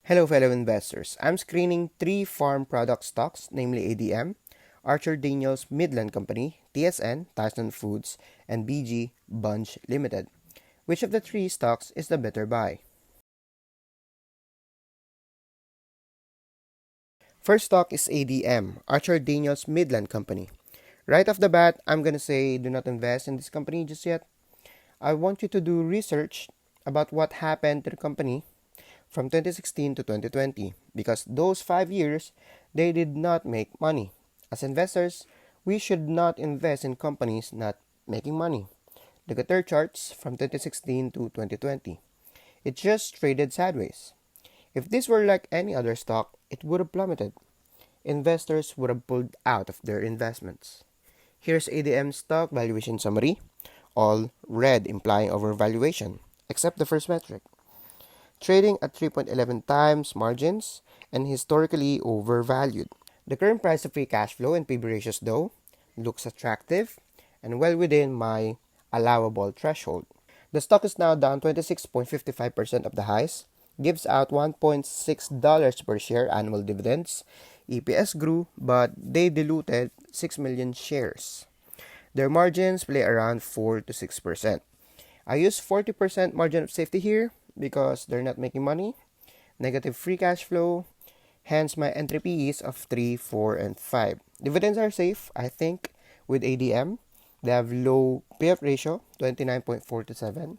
Hello fellow investors, I'm screening three farm product stocks, namely ADM, Archer-Daniels-Midland Company, TSN, Tyson Foods, and BG, Bunge Limited. Which of the three stocks is the better buy? First stock is ADM, Archer-Daniels-Midland Company. Right off the bat, I'm gonna say do not invest in this company just yet. I want you to do research about what happened to the company from 2016 to 2020 because those 5 years they did not make money. As investors, we should not invest in companies not making money. Look at their charts from 2016 to 2020. It just traded sideways. If this were like any other stock, it would have plummeted. Investors would have pulled out of their investments. Here's ADM stock valuation summary, all red implying overvaluation, except the first metric. Trading at 3.11 times margins and historically overvalued. The current price to free cash flow and PB ratios though looks attractive and well within my allowable threshold. The stock is now down 26.55% of the highs, gives out $1.6 per share annual dividends. EPS grew, but they diluted 6 million shares. Their margins play around 4 to 6%. I use 40% margin of safety here because they're not making money, negative free cash flow, hence my entry PEs of 3, 4, and 5. Dividends are safe, I think, with ADM. They have low payout ratio, 29.47,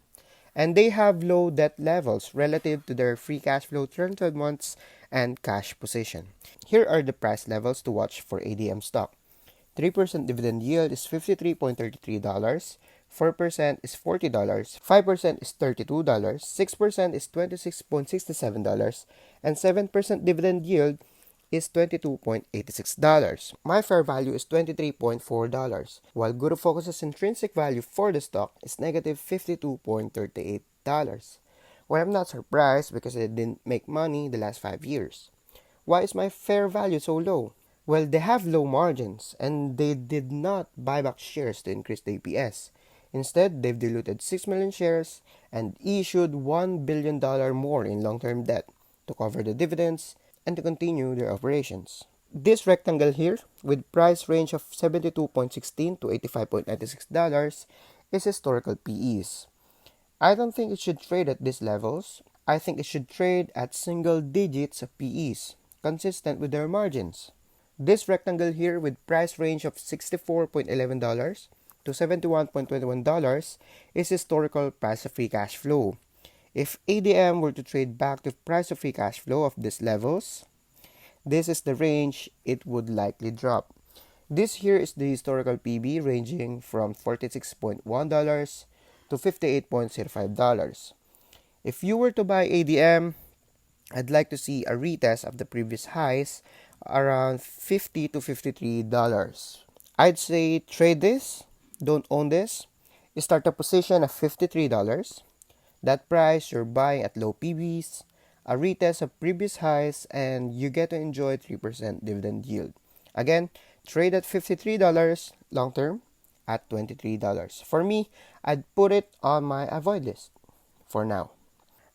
and they have low debt levels relative to their free cash flow 12 months and cash position. Here are the price levels to watch for ADM stock. 3% dividend yield is $53.33, 4% is $40, 5% is $32, 6% is $26.67, and 7% dividend yield is $22.86. My fair value is $23.4, while Guru Focus's intrinsic value for the stock is negative $52.38. Well, I'm not surprised because it didn't make money the last 5 years. Why is my fair value so low? Well, they have low margins and they did not buy back shares to increase the EPS. Instead, they've diluted 6 million shares and issued $1 billion more in long-term debt to cover the dividends and to continue their operations. This rectangle here, with price range of $72.16 to $85.96, is historical PEs. I don't think it should trade at these levels. I think it should trade at single digits of PEs, consistent with their margins. This rectangle here with price range of $64.11 to $71.21 is historical price of free cash flow. If ADM were to trade back to price of free cash flow of these levels, this is the range it would likely drop. This here is the historical PB ranging from $46.1 to $58.05. If you were to buy ADM, I'd like to see a retest of the previous highs around $50 to $53. I'd say trade this, don't own this. You start a position of $53. That price you're buying at low PBs, a retest of previous highs, and you get to enjoy 3% dividend yield. Again, trade at $53 long term at $23. For me, I'd put it on my avoid list for now.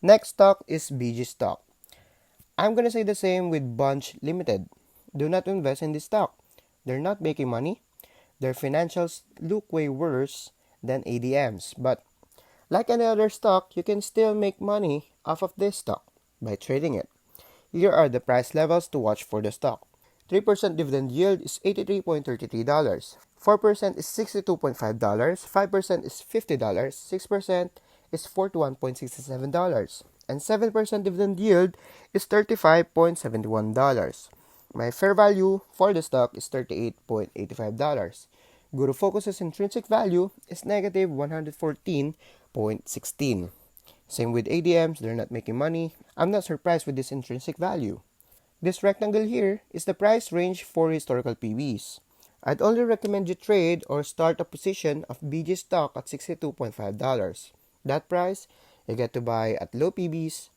Next stock is BG stock. I'm gonna say the same with Bunge Limited. Do not invest in this stock. They're not making money. Their financials look way worse than ADM's, but like any other stock, you can still make money off of this stock by trading it. Here are the price levels to watch for the stock. 3% dividend yield is $83.33. 4% is $62.5. 5% is $50. 6% is $41.67. And 7% dividend yield is $35.71. My fair value for the stock is $38.85. Guru Focus's intrinsic value is negative $114.16. Same with ADMs, they're not making money. I'm not surprised with this intrinsic value. This rectangle here is the price range for historical PBs. I'd only recommend you trade or start a position of BG stock at $62.5. That price, you get to buy at low PBs,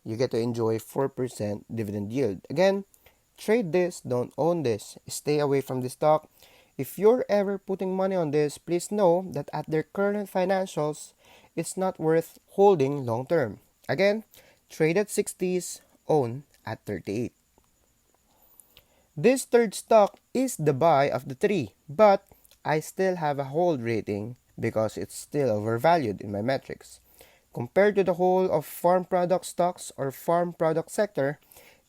you get to enjoy 4% dividend yield. Again, trade this, don't own this. Stay away from this stock. If you're ever putting money on this, please know that at their current financials, it's not worth holding long term. Again, trade at 60s own at 38. This third stock is the buy of the three, but I still have a hold rating because it's still overvalued in my metrics. Compared to the whole of farm product stocks or farm product sector,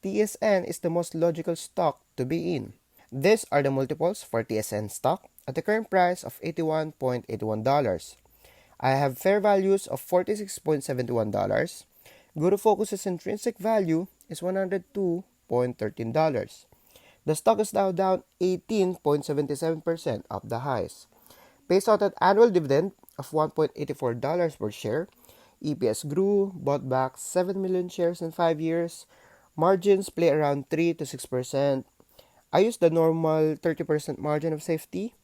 TSN is the most logical stock to be in. These are the multiples for TSN stock at the current price of $81.81. I have fair values of $46.71. Guru Focus's intrinsic value is $102.13. The stock is now down 18.77% of the highs. Based on an annual dividend of $1.84 per share, EPS grew, bought back 7 million shares in 5 years, margins play around 3 to 6%. I use the normal 30% margin of safety.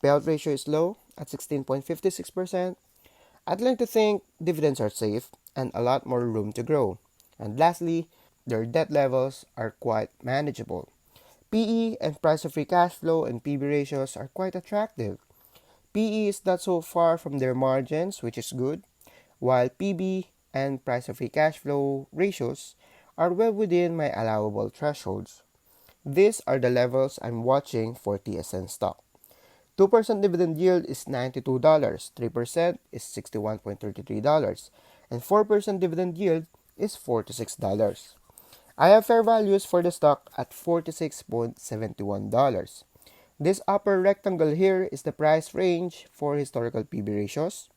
Payout ratio is low at 16.56%. I'd like to think dividends are safe and a lot more room to grow. And lastly, their debt levels are quite manageable. PE and price of free cash flow and PB ratios are quite attractive. PE is not so far from their margins, which is good, while PB and price of free cash flow ratios are well within my allowable thresholds. These are the levels I'm watching for TSN stock. 2% dividend yield is $92, 3% is $61.33, and 4% dividend yield is $46. I have fair values for the stock at $46.71. This upper rectangle here is the price range for historical PB ratios,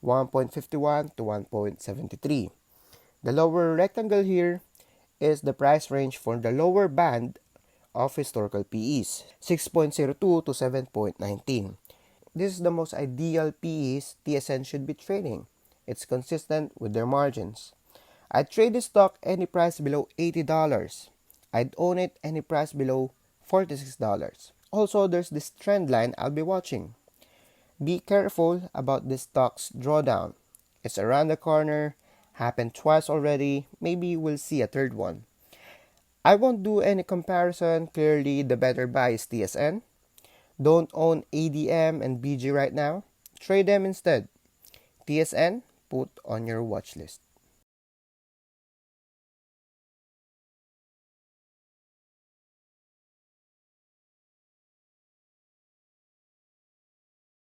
1.51 to 1.73. The lower rectangle here is the price range for the lower band of historical PEs, 6.02 to 7.19. This is the most ideal PEs TSN should be trading. It's consistent with their margins. I'd trade this stock any price below $80. I'd own it any price below $46. Also, there's this trend line I'll be watching. Be careful about this stock's drawdown. It's around the corner, happened twice already, maybe we'll see a third one. I won't do any comparison, clearly the better buy is TSN. Don't own ADM and BG right now. Trade them instead. TSN, put on your watch list.